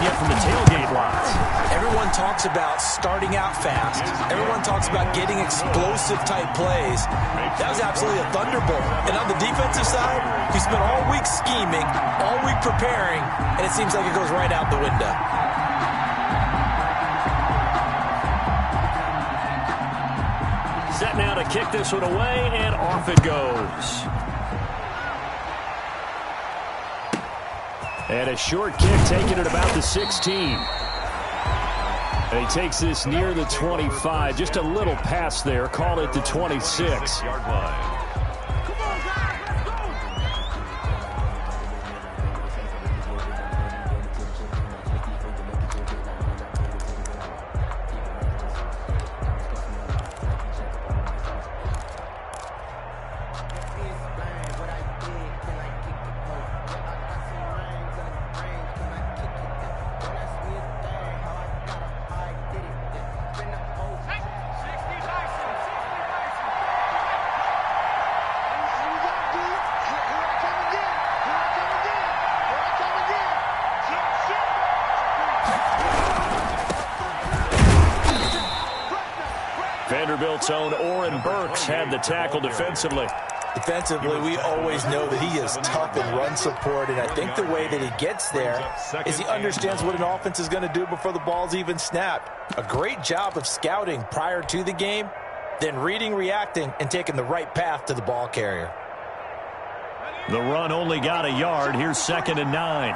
get from the tailgate lots. Everyone talks about starting out fast. Everyone talks about getting explosive-type plays. That was absolutely a thunderbolt. And on the defensive side, you spent all week scheming, all week preparing, and it seems like it goes right out the window. Set now to kick this one away, and off it goes. And a short kick taken at about the 16. And he takes this near the 25. Just a little pass there. Call it the 26. Yard line. Vanderbilt's own Oren Burks had the tackle defensively. Defensively, we always know that he is tough in run support, and I think the way that he gets there is he understands what an offense is going to do before the ball's even snapped. A great job of scouting prior to the game, then reading, reacting, and taking the right path to the ball carrier. The run only got a yard. Here's 2nd and 9.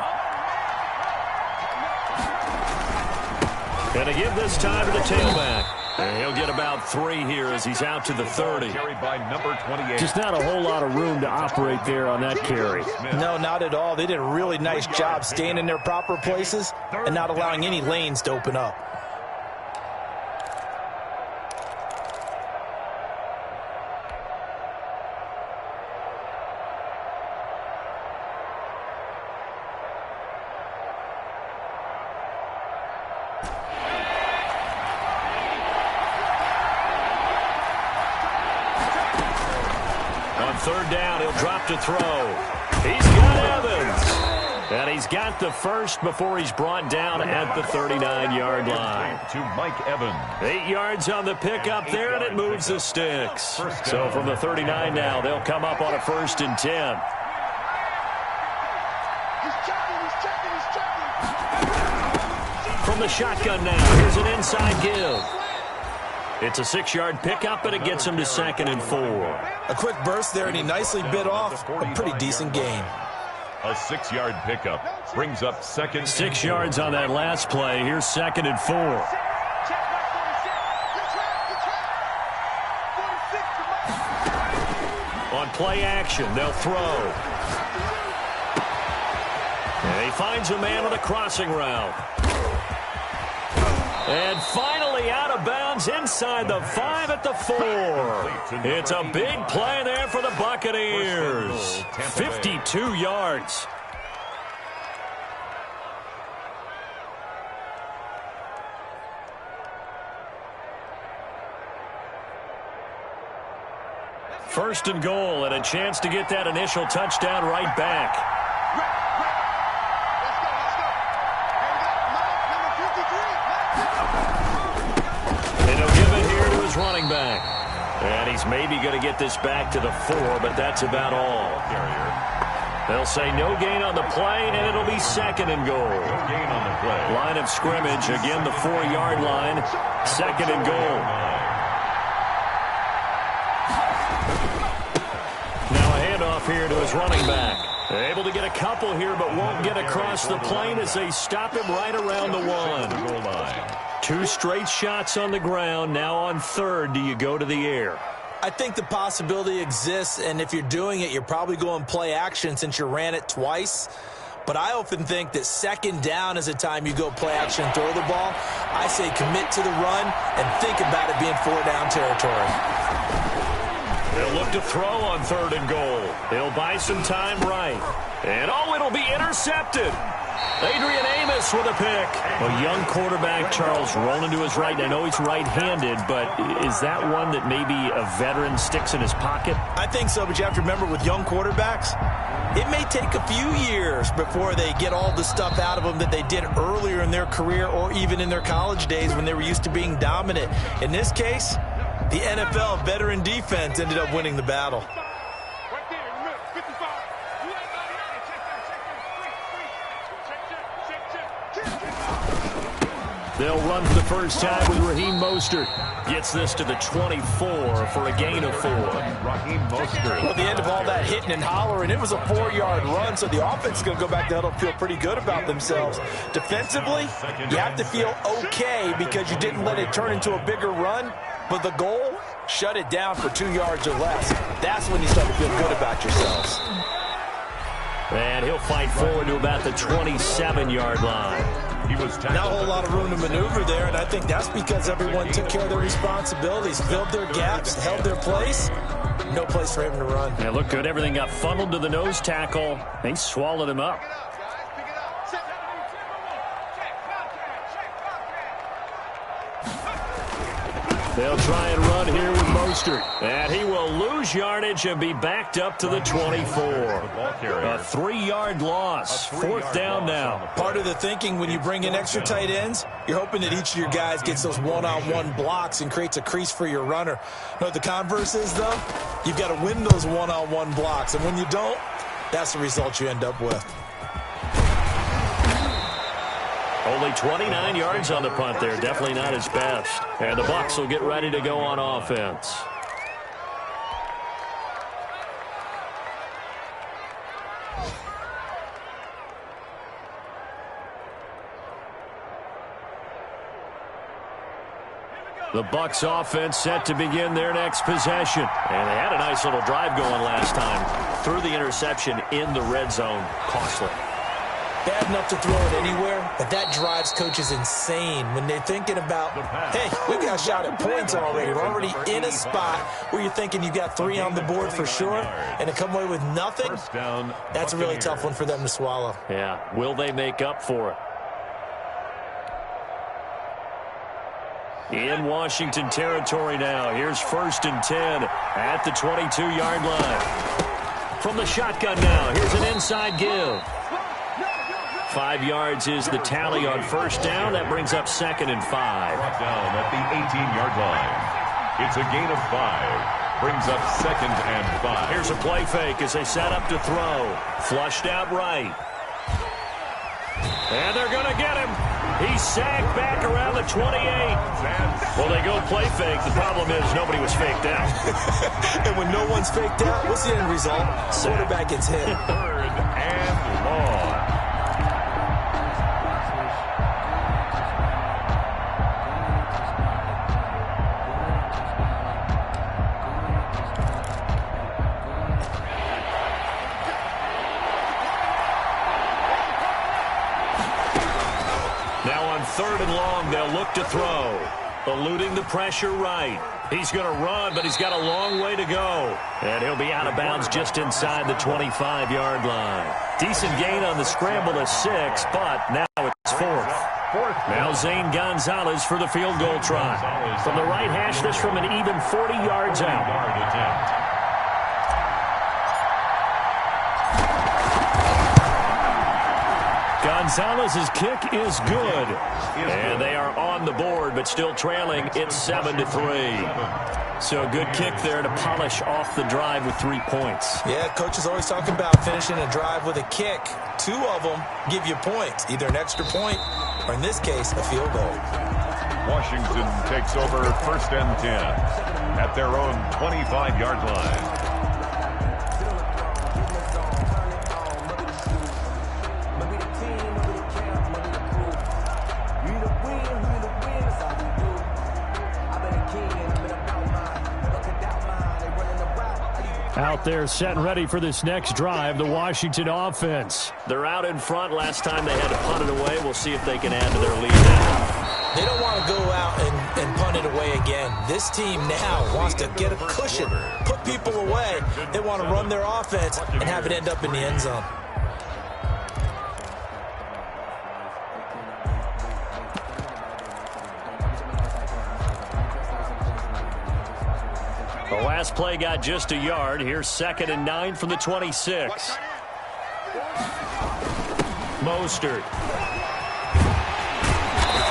And to give this time to the tailback. And he'll get about 3 here as he's out to the 30. Carried by number 28. Just not a whole lot of room to operate there on that carry. No, not at all. They did a really nice job staying in their proper places and not allowing any lanes to open up. Third down, he'll drop to throw. He's got Evans. And he's got the first before he's brought down at the 39-yard line. To Mike Evans. 8 yards on the pickup there, and it moves the sticks. So from the 39 now, they'll come up on a 1st and 10. From the shotgun now, here's an inside give. It's a 6-yard pickup, and it gets him to 2nd and 4. A quick burst there, and he nicely bit off a pretty decent gain. A 6-yard pickup brings up 2nd. 6 yards on that last play. Here's 2nd and 4. On play action, they'll throw. And he finds a man on a crossing route. And finally out of bounds inside the 5 at the 4. It's a big play there for the Buccaneers. 52 yards. First and goal, and a chance to get that initial touchdown right back. Running back. And he's maybe going to get this back to the 4, but that's about all. They'll say no gain on the play, and it'll be 2nd and goal. No gain on the play. Line of scrimmage, again the 4-yard line. 2nd and goal. Now a handoff here to his running back. Able to get a couple here, but won't get across the plane as they stop him right around the 1. Goal line. 2 straight shots on the ground. Now on 3rd, do you go to the air? I think the possibility exists, and if you're doing it, you're probably going play action since you ran it twice. But I often think that 2nd down is a time you go play action and throw the ball. I say commit to the run and think about it being 4-down territory. They'll look to throw on 3rd and goal. They'll buy some time right. And, oh, it'll be intercepted. Adrian Amos with a pick. A young quarterback, Charles, rolling to his right. I know he's right-handed, but is that one that maybe a veteran sticks in his pocket? I think so, but you have to remember with young quarterbacks, It may take a few years before they get all the stuff out of them that they did earlier in their career or even in their college days when they were used to being dominant. In this case, the NFL veteran defense ended up winning the battle. They'll run for the first time with Raheem Mostert. Gets this to the 24 for a gain of 4. Raheem Mostert. Well, at the end of all that hitting and hollering, it was a 4-yard run, so the offense is going to go back to huddle and feel pretty good about themselves. Defensively, you have to feel okay because you didn't let it turn into a bigger run, but the goal, shut it down for 2 yards or less. That's when you start to feel good about yourselves. And he'll fight forward to about the 27-yard line. He was Not a whole lot of room to maneuver there, and I think that's because everyone took care of their responsibilities, filled their gaps, held their place. No place for him to run. Yeah, looked good. Everything got funneled to the nose tackle. They swallowed him up. They'll try and run here with Mostert. And he will lose yardage and be backed up to the 24. A 3-yard loss. 4th down now. Part of the thinking when you bring in extra tight ends, you're hoping that each of your guys gets those one-on-one blocks and creates a crease for your runner. You know what the converse is, though? You've got to win those one-on-one blocks. And when you don't, that's the result you end up with. Only 29 yards on the punt there. Definitely not his best. And the Bucs will get ready to go on offense. The Bucs offense set to begin their next possession. And they had a nice little drive going last time. Threw the interception in the red zone. Costly. Bad enough to throw it anywhere, but that drives coaches insane when they're thinking about, hey, we've got a shot at points already. We're already in a spot where you're thinking you've got 3 on the board for sure, and to come away with nothing, that's a really tough one for them to swallow. Yeah, will they make up for it? In Washington territory now. Here's 1st and 10 at the 22-yard line. From the shotgun now, here's an inside give. 5 yards is the tally on 1st down. That brings up 2nd and 5. Brought down at the 18-yard line. It's a gain of 5. Brings up 2nd and 5. Here's a play fake as they set up to throw. Flushed out right. And they're going to get him. He's sagged back around the 28. Well, they go play fake. The problem is nobody was faked out. And when no one's faked out, what's the end result? Quarterback gets hit. 3rd and long. Now on 3rd and long, they'll look to throw. Eluding the pressure right. He's going to run, but he's got a long way to go. And he'll be out of bounds just inside the 25-yard line. Decent gain on the scramble to 6, but now it's 4th. Now Zane Gonzalez for the field goal try. From the right hash, this from an even 40 yards out. Gonzalez's kick is good. And they are on the board, but still trailing. It's 7-3. So a good kick there to polish off the drive with 3 points. Yeah, coach is always talking about finishing a drive with a kick. 2 of them give you points, either an extra point or, in this case, a field goal. Washington takes over 1st and 10 at their own 25-yard line. Out there set and ready for this next drive, the Washington offense. They're out in front. Last time they had to punt it away. We'll see if they can add to their lead now. They don't want to go out and punt it away again. This team now wants to get a cushion, put people away. They want to run their offense and have it end up in the end zone. The last play got just a yard. Here's 2nd and 9 from the 26. Mostert.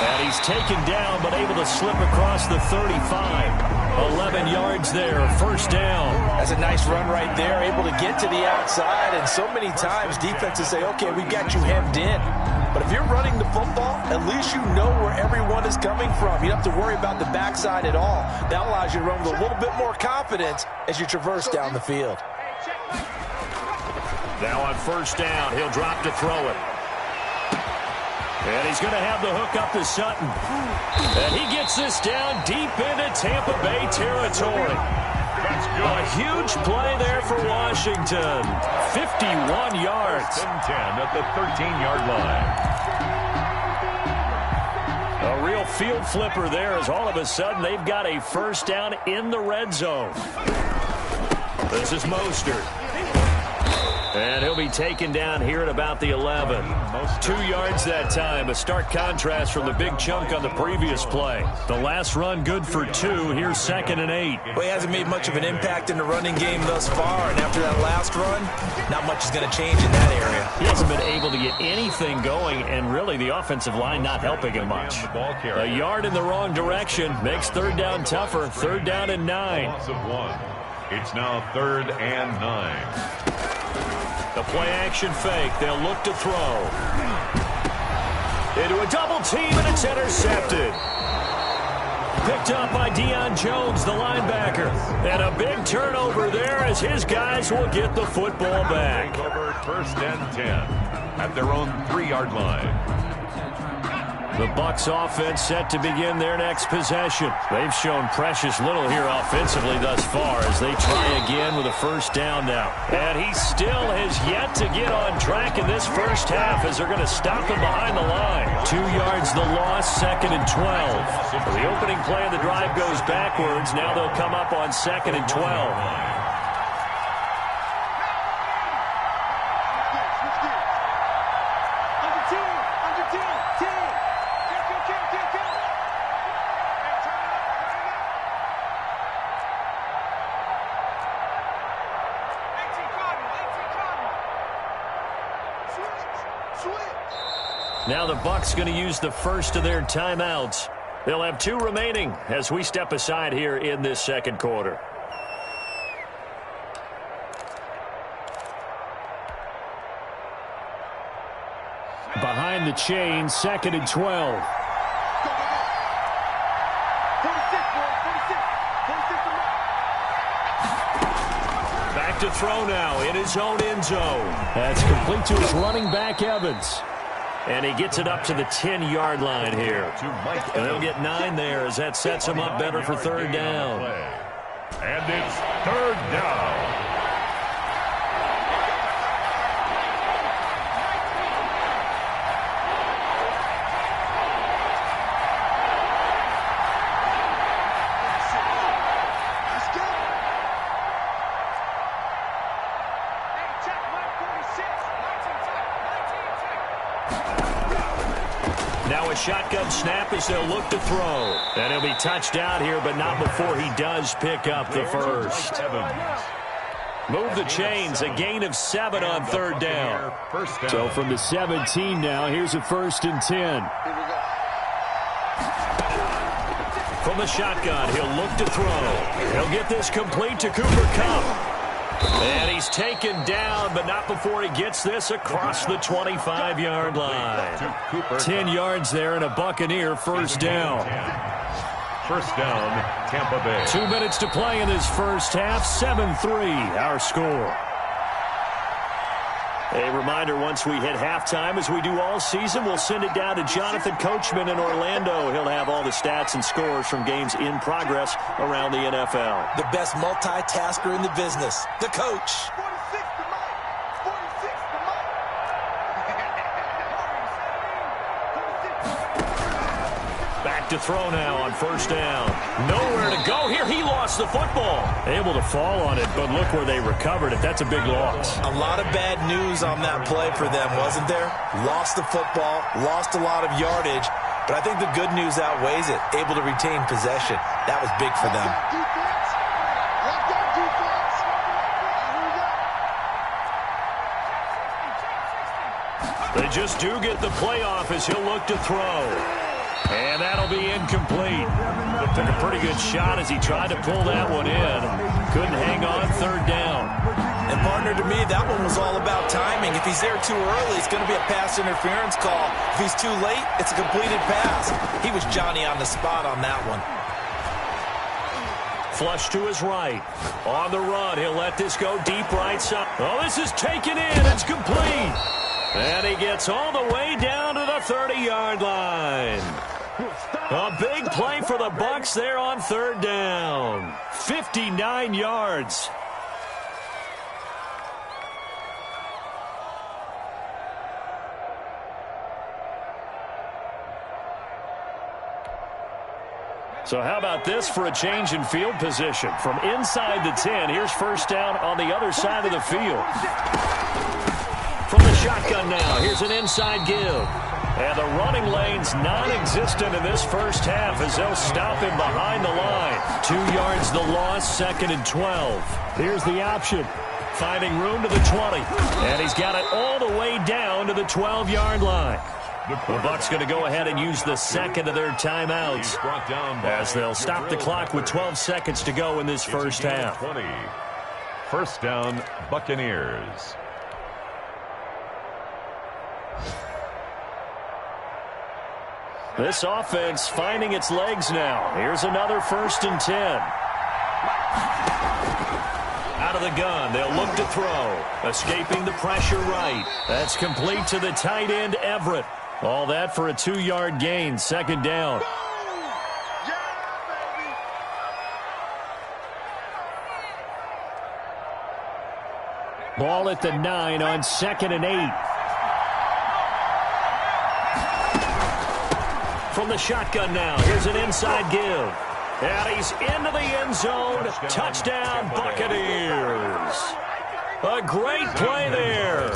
And he's taken down, but able to slip across the 35. 11 yards there, first down. That's a nice run right there, able to get to the outside. And so many times defenses say, okay, we got you hemmed in. But if you're running the football, at least you know where everyone is coming from. You don't have to worry about the backside at all. That allows you to run with a little bit more confidence as you traverse down the field. Now on first down, he'll drop to throw it. And he's going to have the hook up to Sutton. And he gets this down deep into Tampa Bay territory. A huge play there for Washington. 51 yards. 10 at the 13-yard line. A real field flipper there as all of a sudden they've got a first down in the red zone. This is Mostert. And he'll be taken down here at about the 11. 2 yards that time. A stark contrast from the big chunk on the previous play. The last run good for 2. Here's 2nd and 8. Well, he hasn't made much of an impact in the running game thus far. And after that last run, not much is going to change in that area. He hasn't been able to get anything going, and really the offensive line not helping him much. A yard in the wrong direction makes third down tougher. 3rd down and 9. Loss of 1. It's now 3rd and 9. The play-action fake. They'll look to throw. Into a double team, and it's intercepted. Picked up by Deion Jones, the linebacker. And a big turnover there as his guys will get the football back. Over 1st and 10 at their own 3-yard line. The Bucs offense set to begin their next possession. They've shown precious little here offensively thus far as they try again with a first down now. And he still has yet to get on track in this first half as they're going to stop him behind the line. 2 yards the loss, 2nd and 12. The opening play of the drive goes backwards. Now they'll come up on 2nd and 12. Now the Bucs going to use the first of their timeouts. They'll have 2 remaining as we step aside here in this second quarter. Behind the chain, 2nd and 12. Back to throw now in his own end zone. That's complete to his running back, Evans. And he gets it up to the 10-yard line here. And they'll get 9 there as that sets him up better for 3rd down. And it's 3rd down. Now a shotgun snap as they'll look to throw. And he'll be touched out here, but not before he does pick up the first. Move the chains, a gain of 7 on 3rd down. So from the 17 now, here's a 1st and 10. From the shotgun, he'll look to throw. He'll get this complete to Cooper Kupp. And he's taken down, but not before he gets this across the 25-yard line. 10 yards there and a Buccaneer first down. First down, Tampa Bay. 2 minutes to play in this first half. 7-3, our score. A reminder, once we hit halftime, as we do all season, we'll send it down to Jonathan Coachman in Orlando. He'll have all the stats and scores from games in progress around the NFL. The best multitasker in the business, the coach. Back to throw now on first down. Nowhere to go here. He lost the football. Able to fall on it, but look where they recovered it. That's a big loss. A lot of bad news on that play for them, wasn't there? Lost the football, lost a lot of yardage, but I think the good news outweighs it. Able to retain possession. That was big for them. They just do get the playoff as he'll look to throw. And that'll be incomplete. But took a pretty good shot as he tried to pull that one in. Couldn't hang on third down. And partner, to me, that one was all about timing. If he's there too early, it's going to be a pass interference call. If he's too late, it's a completed pass. He was Johnny on the spot on that one. Flush to his right. On the run, he'll let this go deep right side. Oh, this is taken in. It's complete. And he gets all the way down to the 30-yard line. A big play for the Bucs there on third down. 59 yards. So how about this for a change in field position? From inside the 10, here's first down on the other side of the field. From the shotgun now, here's an inside give. And the running lane's non-existent in this first half as they'll stop him behind the line. 2 yards the loss, 2nd and 12. Here's the option. Finding room to the 20. And he's got it all the way down to the 12-yard line. The Bucs going to go ahead and use the second of their timeouts as they'll stop the clock with 12 seconds to go in this first half. 20. First down, Buccaneers. This offense finding its legs now. Here's another 1st and 10. Out of the gun, they'll look to throw. Escaping the pressure right. That's complete to the tight end, Everett. All that for a 2-yard gain, 2nd down. Ball at the 9 on 2nd and 8. From the shotgun now, here's an inside give. And he's into the end zone. Touchdown, Buccaneers. A great play there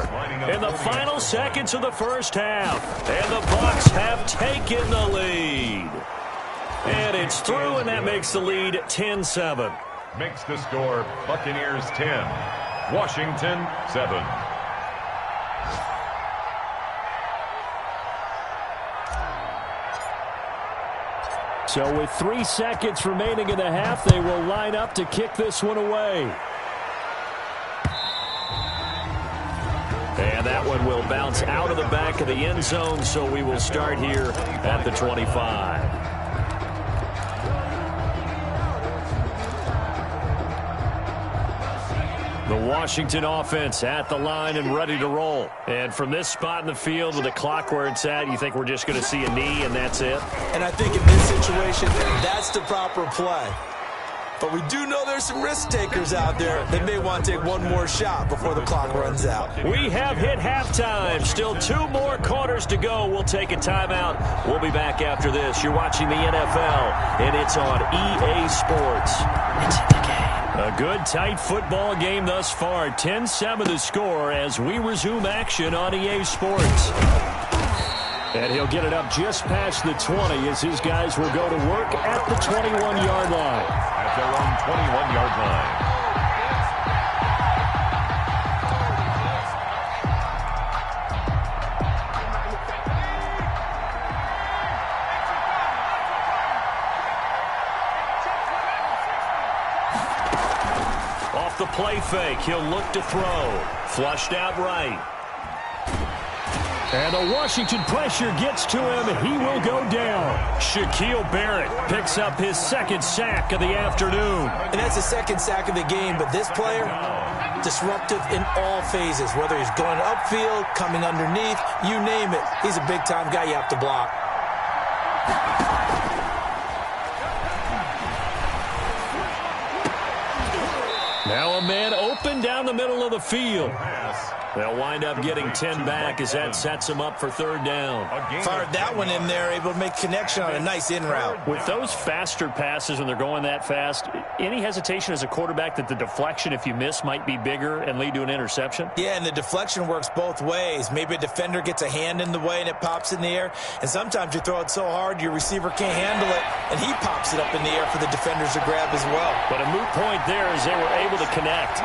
in the final seconds of the first half. And the Bucs have taken the lead. And it's through, and that makes the lead 10-7. Makes the score Buccaneers 10, Washington 7. So with 3 seconds remaining in the half, they will line up to kick this one away. And that one will bounce out of the back of the end zone, so we will start here at the 25. The Washington offense at the line and ready to roll. And from this spot in the field with the clock where it's at, you think we're just going to see a knee and that's it? And I think in this situation, that's the proper play. But we do know there's some risk takers out there that may want to take one more shot before the clock runs out. We have hit halftime. Still 2 more quarters to go. We'll take a timeout. We'll be back after this. You're watching the NFL, and it's on EA Sports. It's in the game. A good, tight football game thus far. 10-7 the score as we resume action on EA Sports. And he'll get it up just past the 20 as his guys will go to work at the 21-yard line. At their own 21-yard line. Off the play fake, he'll look to throw. Flushed out right. And the Washington pressure gets to him, and he will go down. Shaquille Barrett picks up his 2nd sack of the afternoon. And that's the 2nd sack of the game, but this player, disruptive in all phases, whether he's going upfield, coming underneath, you name it. He's a big-time guy you have to block. Now a man open down the middle of the field. They'll wind up getting 10 back as that sets them up for 3rd down. Fired that one in there, able to make connection on a nice in route. With those faster passes when they're going that fast, any hesitation as a quarterback that the deflection, if you miss, might be bigger and lead to an interception? Yeah, and the deflection works both ways. Maybe a defender gets a hand in the way and it pops in the air. And sometimes you throw it so hard your receiver can't handle it, and he pops it up in the air for the defenders to grab as well. But a moot point there as they were able to connect.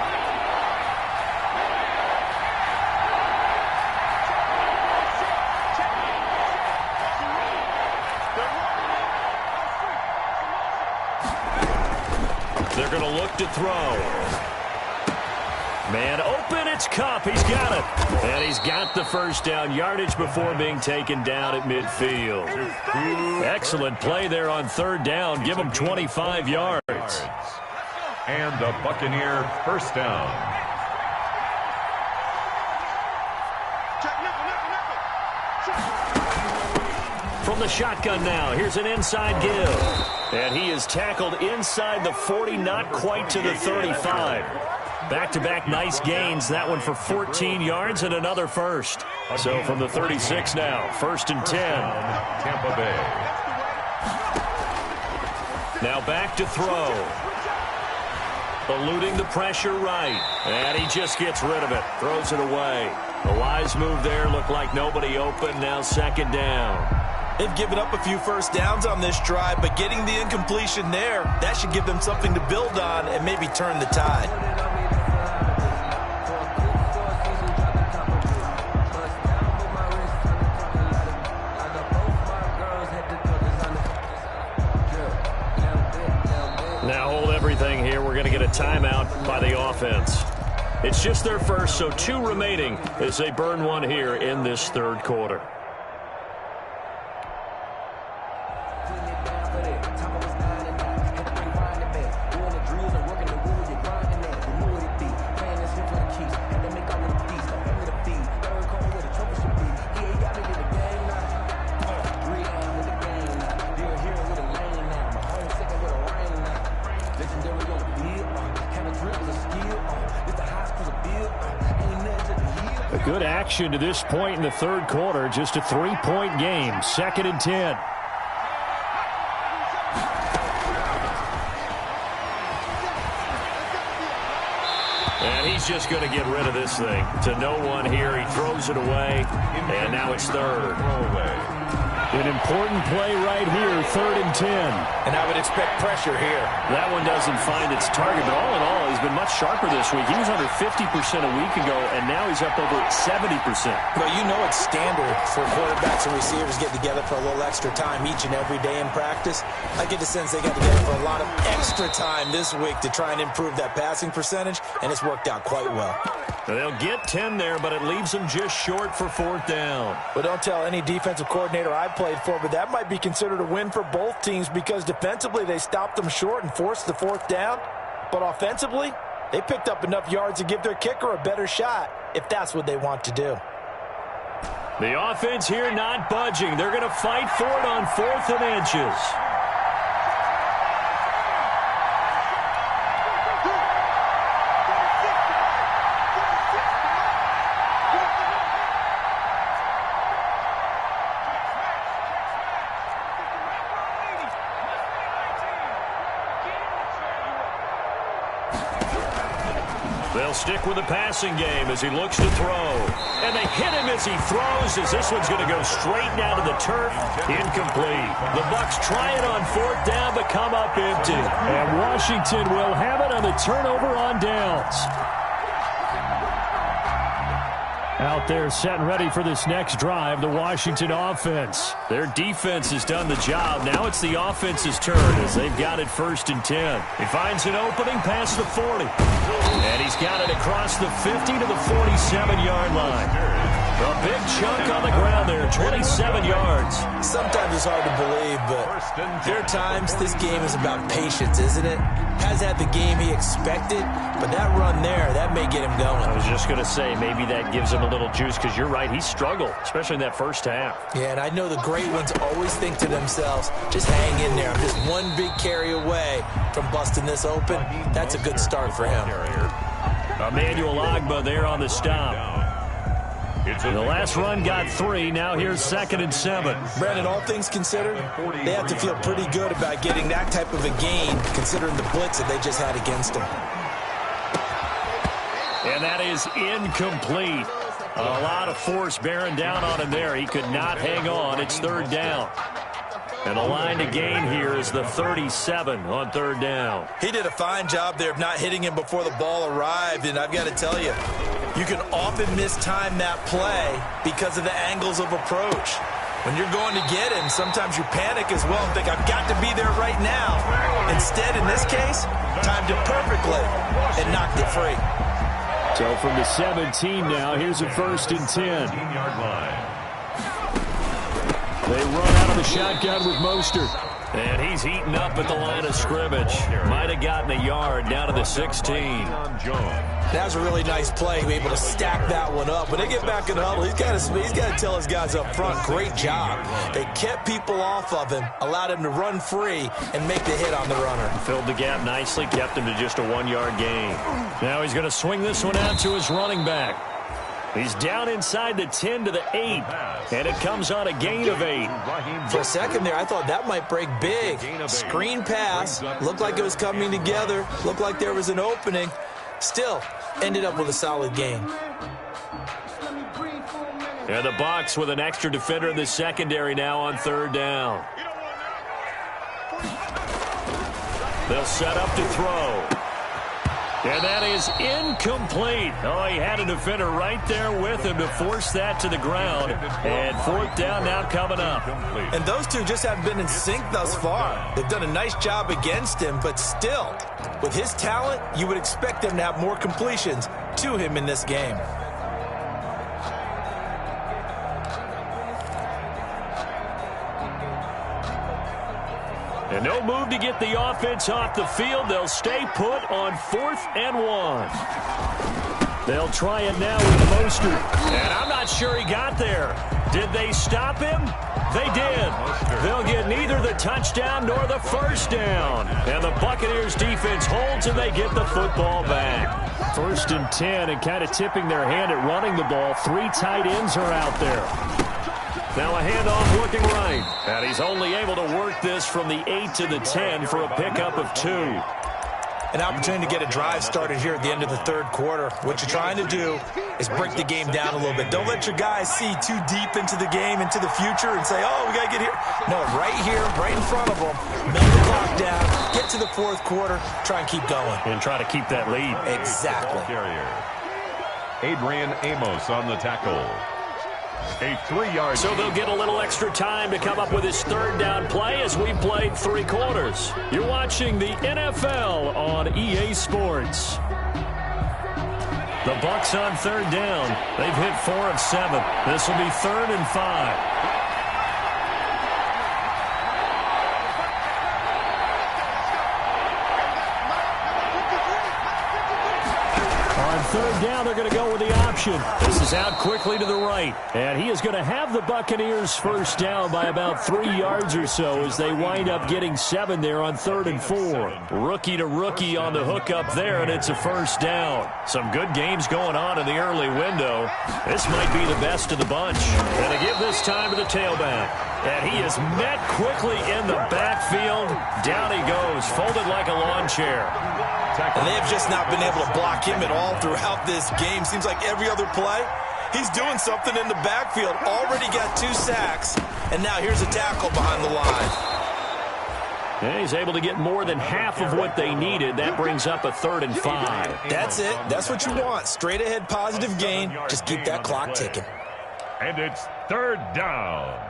They're going to look to throw. Man open, it's Kupp. He's got it. And he's got the first down yardage before being taken down at midfield. Excellent play there on third down. Give him 25 yards. And the Buccaneer first down. From the shotgun now, here's an inside give. And he is tackled inside the 40, not quite to the 35. Back-to-back nice gains. That one for 14 yards and another first. So from the 36 now, 1st and 10. Tampa Bay. Now back to throw. Eluding the pressure right. And he just gets rid of it. Throws it away. A wise move there. Looked like nobody open. Now 2nd down. They've given up a few first downs on this drive, but getting the incompletion there, that should give them something to build on and maybe turn the tide. Now hold everything here. We're going to get a timeout by the offense. It's just their first, so 2 remaining as they burn one here in this 3rd quarter. Good action to this point in the 3rd quarter. Just a 3-point game. 2nd and 10. And he's just going to get rid of this thing. To no one here. He throws it away. And now it's 3rd. An important play right here. 3rd and 10. And I would expect pressure here. That one doesn't find its target, but all in all, he's been much sharper this week. He was under 50% a week ago, and now he's up over 70%. Well, you know it's standard for quarterbacks and receivers get together for a little extra time each and every day in practice. I get the sense they got together for a lot of extra time this week to try and improve that passing percentage, and it's worked out quite well. They'll get 10 there, but it leaves them just short for 4th down. Well, don't tell any defensive coordinator I played for, but that might be considered a win for both teams because defensively they stopped them short and forced the 4th down. But offensively, they picked up enough yards to give their kicker a better shot if that's what they want to do. The offense here not budging. They're going to fight for it on 4th and inches. They'll stick with the passing game as he looks to throw. And they hit him as he throws, as this one's going to go straight down to the turf. Incomplete. The Bucs try it on 4th down, but come up empty. And Washington will have it on the turnover on downs. Out there set and ready for this next drive, the Washington offense. Their defense has done the job. Now it's the offense's turn as they've got it 1st and 10. He finds an opening past the 40. And he's got it across the 50 to the 47-yard line. A big chunk on the ground there, 27 yards. Sometimes it's hard to believe, but there are times this game is about patience, isn't it? Has had the game he expected, but that run there, that may get him going. I was just going to say, maybe that gives him a little juice, because you're right, he struggled, especially in that first half. Yeah, and I know the great ones always think to themselves, just hang in there. I'm just one big carry away from busting this open. That's a good start for him. Emmanuel Ogbah there on the stop. The last run got 3. Now here's 2nd and 7. Brandon, all things considered, they have to feel pretty good about getting that type of a gain, considering the blitz that they just had against them. And that is incomplete. A lot of force bearing down on him there. He could not hang on. It's 3rd down. And the line to gain here is the 37 on 3rd down. He did a fine job there of not hitting him before the ball arrived, and I've got to tell you, you can often mistime that play because of the angles of approach. When you're going to get him, sometimes you panic as well and think, I've got to be there right now. Instead, in this case, timed it perfectly and knocked it free. So from the 17 now, here's a 1st and 10. 15-yard line. They run out of the shotgun with Mostert. And he's heating up at the line of scrimmage. Might have gotten a yard down to the 16. That was a really nice play. Able to stack that one up. When they get back in the huddle, he's got to tell his guys up front, great job. They kept people off of him, allowed him to run free, and make the hit on the runner. Filled the gap nicely, kept him to just a 1-yard gain. Now he's going to swing this one out to his running back. He's down inside the 10 to the 8, and it comes on a gain of 8. For a second there, I thought that might break big. Screen pass, looked like it was coming together, looked like there was an opening. Still, ended up with a solid gain. And the Bucs with an extra defender in the secondary now on 3rd down. They'll set up to throw. And that is incomplete. Oh, he had a defender right there with him to force that to the ground. And 4th down now coming up. And those two just haven't been in sync thus far. They've done a nice job against him, but still, with his talent, you would expect them to have more completions to him in this game. And no move to get the offense off the field. They'll stay put on 4th and 1. They'll try it now with Mostert. And I'm not sure he got there. Did they stop him? They did. They'll get neither the touchdown nor the 1st down. And the Buccaneers defense holds and they get the football back. 1st and 10 and kind of tipping their hand at running the ball. 3 tight ends are out there. Now a handoff looking right. And he's only able to work this from the 8 to the 10 for a pickup of 2. An opportunity to get a drive started here at the end of the 3rd quarter. What you're trying to do is break the game down a little bit. Don't let your guys see too deep into the game, into the future, and say, oh, we got to get here. No, right here, right in front of them, melt the clock down, get to the 4th quarter, try and keep going. And try to keep that lead. Exactly. Adrian Amos on the tackle. A 3-yard. So they'll get a little extra time to come up with his 3rd down play as we played 3 quarters. You're watching the NFL on EA Sports. The Bucs on 3rd down. They've hit 4 of 7. This will be 3rd and 5. On 3rd down, they're going to go with the option. This is out quickly to the right. And he is going to have the Buccaneers 1st down by about 3 yards or so as they wind up getting 7 there on 3rd and 4. Rookie to rookie on the hook up there, and it's a 1st down. Some good games going on in the early window. This might be the best of the bunch. And they give this time to the tailback. And he is met quickly in the backfield. Down he goes, folded like a lawn chair. And they have just not been able to block him at all throughout this game. Seems like every other play, he's doing something in the backfield. Already got 2 sacks, and now here's a tackle behind the line. And he's able to get more than half of what they needed. That brings up a 3rd and 5. That's it. That's what you want. Straight ahead, positive gain. Just keep that clock ticking. And it's 3rd down.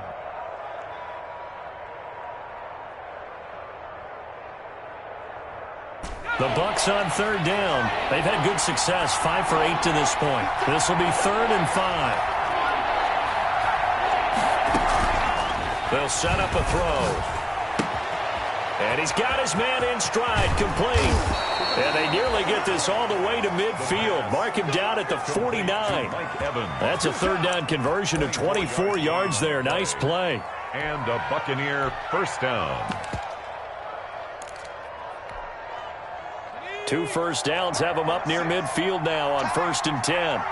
The Bucs on 3rd down. They've had good success, 5 for 8 to this point. This will be 3rd and 5. They'll set up a throw. And he's got his man in stride, complete. And they nearly get this all the way to midfield. Mark him down at the 49. That's a 3rd down conversion of 24 yards there. Nice play. And a Buccaneer 1st down. 2 1st downs have them up near midfield now on 1st and 10.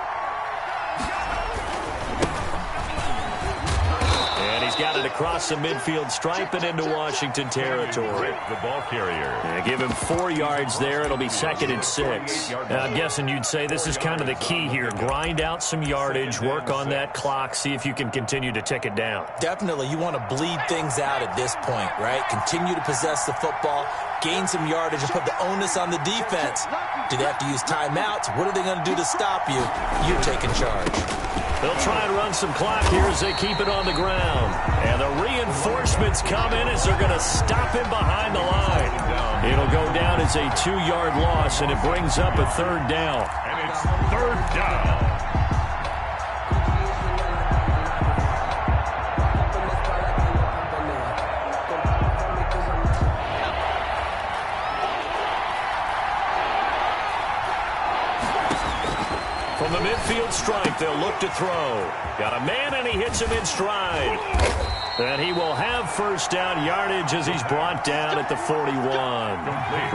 And he's got it across the midfield stripe and into Washington territory. The ball carrier. And give him 4 yards there. It'll be 2nd and 6. I'm guessing you'd say this is kind of the key here. Grind out some yardage, work on that clock, see if you can continue to tick it down. Definitely. You want to bleed things out at this point, right? Continue to possess the football, gain some yardage, and put the onus on the defense. Do they have to use timeouts? What are they going to do to stop you? You're taking charge. They'll try and run some clock here as they keep it on the ground. And the reinforcements come in as they're going to stop him behind the line. It'll go down as a 2-yard loss, and it brings up a third down. And it's third down. From the midfield stripe, they'll look to throw. Got a man, and he hits him in stride. And he will have first down yardage as he's brought down at the 41.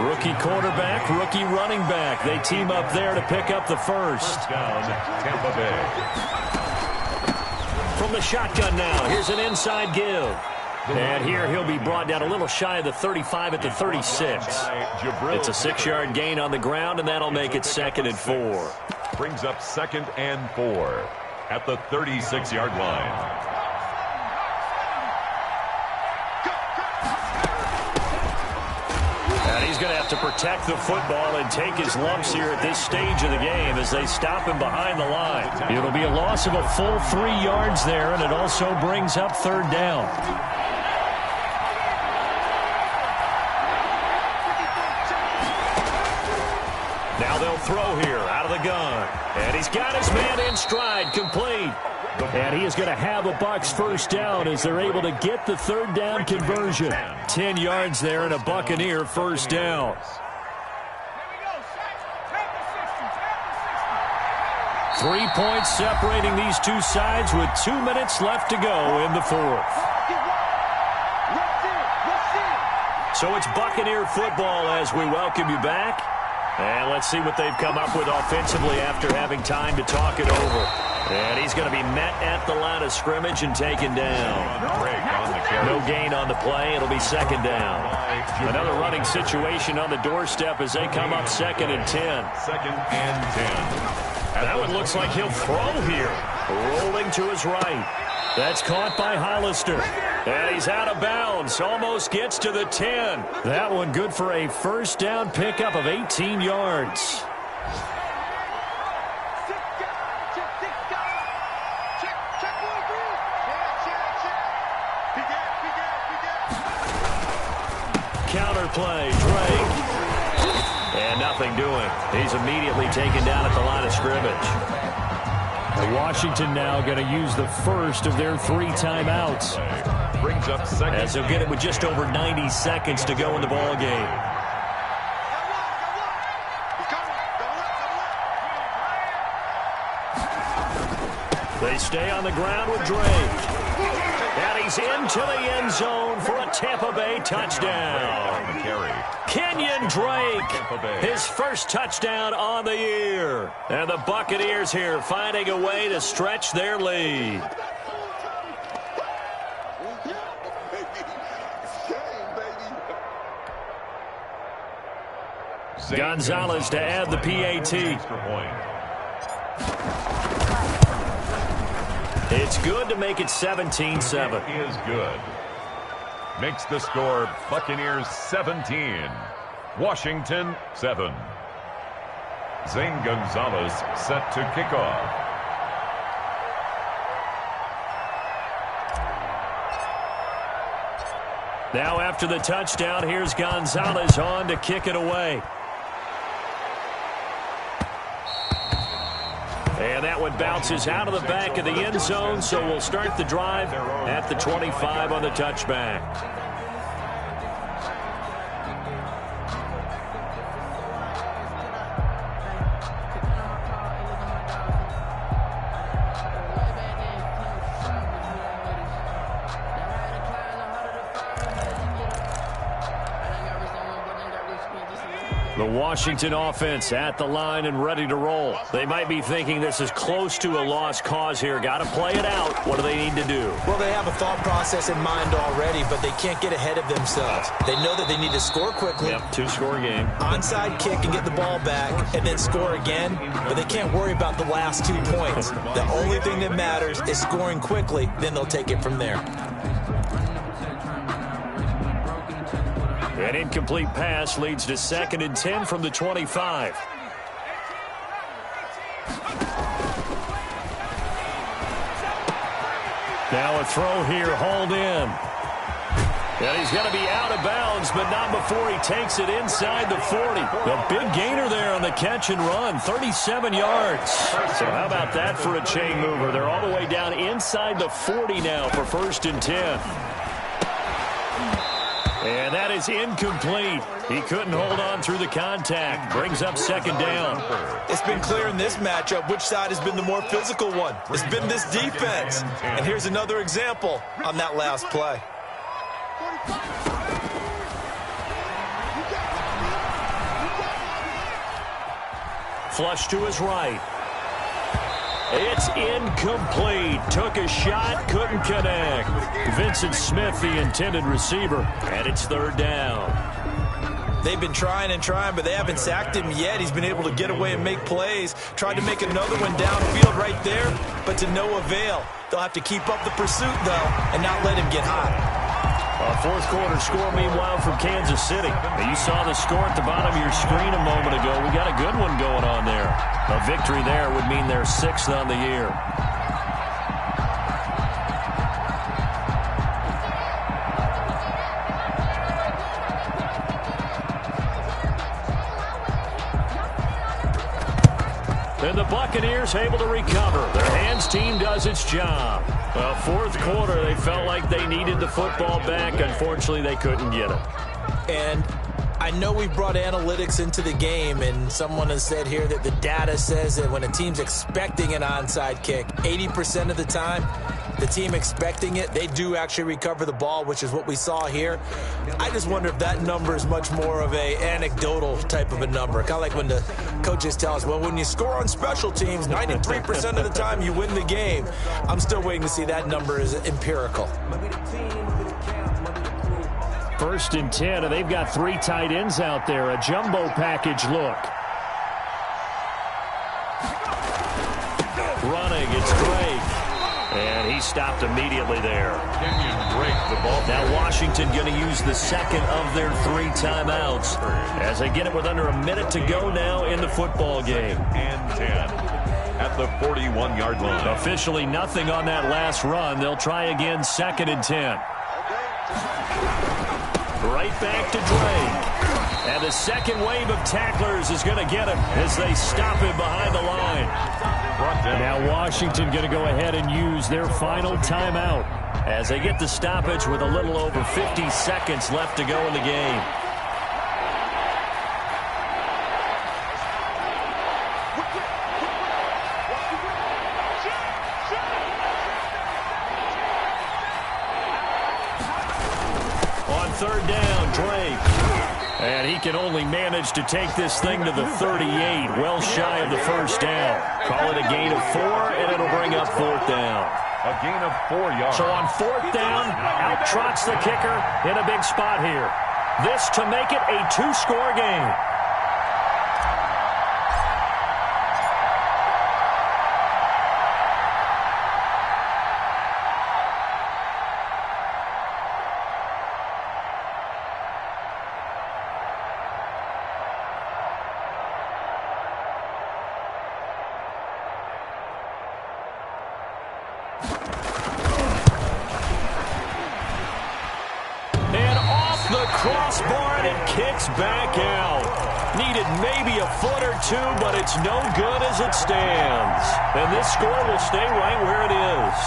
Rookie quarterback, rookie running back. They team up there to pick up the first. Down, Tampa Bay. From the shotgun now, here's an inside give. And here he'll be brought down a little shy of the 35 at the 36. It's a 6-yard gain on the ground, and that'll make it 2nd and 4. Brings up 2nd and 4 at the 36-yard line. He's going to have to protect the football and take his lumps here at this stage of the game as they stop him behind the line. It'll be a loss of a full 3 yards there, and it also brings up third down. Now they'll throw here out of the gun. And he's got his man in stride, complete. And he is going to have a Bucs first down as they're able to get the third down conversion. 10 yards there and a Buccaneer first down. 3 points separating these two sides with 2 minutes left to go in the fourth. So it's Buccaneer football as we welcome you back. And let's see what they've come up with offensively after having time to talk it over. And he's going to be met at the line of scrimmage and taken down. No gain on the play. It'll be 2nd down. Another running situation on the doorstep as they come up 2nd and 10. 2nd and 10. That one looks like he'll throw here. Rolling to his right. That's caught by Hollister. And he's out of bounds. Almost gets to the 10. That one good for a first down pickup of 18 yards. Counter play, Drake. And nothing doing. He's immediately taken down at the line of scrimmage. Washington now going to use the first of their 3 timeouts. Brings up 2nd. As they'll get it with just over 90 seconds to go in the ball game. They stay on the ground with Drake. And he's into the end zone for a Tampa Bay touchdown. Kenyon Drake, his first touchdown on the year. And the Buccaneers here finding a way to stretch their lead. Gonzalez to add the PAT. It's good to make it 17-7. Is good. Makes the score Buccaneers 17. Washington 7. Zane Gonzalez set to kick off. Now after the touchdown, here's Gonzalez on to kick it away. And that one bounces out of the back of the end zone, so we'll start the drive at the 25 on the touchback. The Washington offense at the line and ready to roll. They might be thinking this is close to a lost cause here. Got to play it out. What do they need to do? Well, they have a thought process in mind already, but they can't get ahead of themselves. They know that they need to score quickly. Yep, 2-score game. Onside kick and get the ball back and then score again, but they can't worry about the last 2 points. The only thing that matters is scoring quickly, then they'll take it from there. An incomplete pass leads to 2nd and 10 from the 25. Now a throw here, hauled in. And he's going to be out of bounds, but not before he takes it inside the 40. The big gainer there on the catch and run, 37 yards. So how about that for a chain mover? They're all the way down inside the 40 now for 1st and 10. And that is incomplete. He couldn't hold on through the contact. Brings up 2nd down. It's been clear in this matchup which side has been the more physical one. It's been this defense. And here's another example on that last play. Flush to his right. It's incomplete. Took a shot, couldn't connect. Vincent Smith, the intended receiver, and it's 3rd down. They've been trying and trying, but they haven't sacked him yet. He's been able to get away and make plays. Tried to make another one downfield right there, but to no avail. They'll have to keep up the pursuit, though, and not let him get hot. A 4th quarter score, meanwhile, from Kansas City. Now, you saw the score at the bottom of your screen a moment ago. We got a good one going on there. A victory there would mean they're 6th on the year. And the Buccaneers able to recover. Their hands team does its job. Well, 4th quarter, they felt like they needed the football back. Unfortunately, they couldn't get it. And I know we've brought analytics into the game, and someone has said here that the data says that when a team's expecting an onside kick, 80% of the time, the team expecting it, they do actually recover the ball, which is what we saw here. I just wonder if that number is much more of a anecdotal type of a number. Kind of like when the coaches tell us, well, when you score on special teams, 93% of the time you win the game. I'm still waiting to see that number is empirical. 1st and 10, and they've got 3 tight ends out there. A jumbo package look. Running, it's Drake. And he stopped immediately there. Now Washington going to use the 2nd of their 3 timeouts as they get it with under a minute to go now in the football game. And 10 at the 41-yard line. Officially nothing on that last run. They'll try again, 2nd and 10. Right back to Drake. And the 2nd wave of tacklers is going to get him as they stop him behind the line. Now Washington going to go ahead and use their final timeout as they get the stoppage with a little over 50 seconds left to go in the game. On 3rd down, Drake. And he can only manage to take this thing to the 38, well shy of the 1st down. Call it a gain of 4, and it'll bring up 4th down. A gain of 4 yards. So on 4th down, out trots the kicker in a big spot here. This to make it a 2-score game. Crossbar, and it kicks back out. Needed maybe a foot or 2, but it's no good as it stands. And this score will stay right where it is.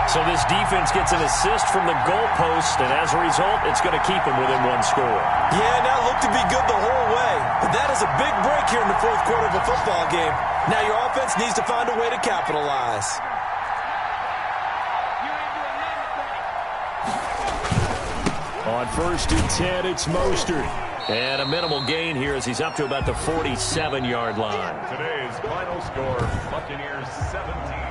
So this defense gets an assist from the goalpost, and as a result, it's going to keep them within 1 score. Yeah, and that looked to be good the whole way. But that is a big break here in the 4th quarter of a football game. Now your offense needs to find a way to capitalize. On 1st and 10, it's Mostert. And a minimal gain here as he's up to about the 47-yard line. Today's final score, Buccaneers 17.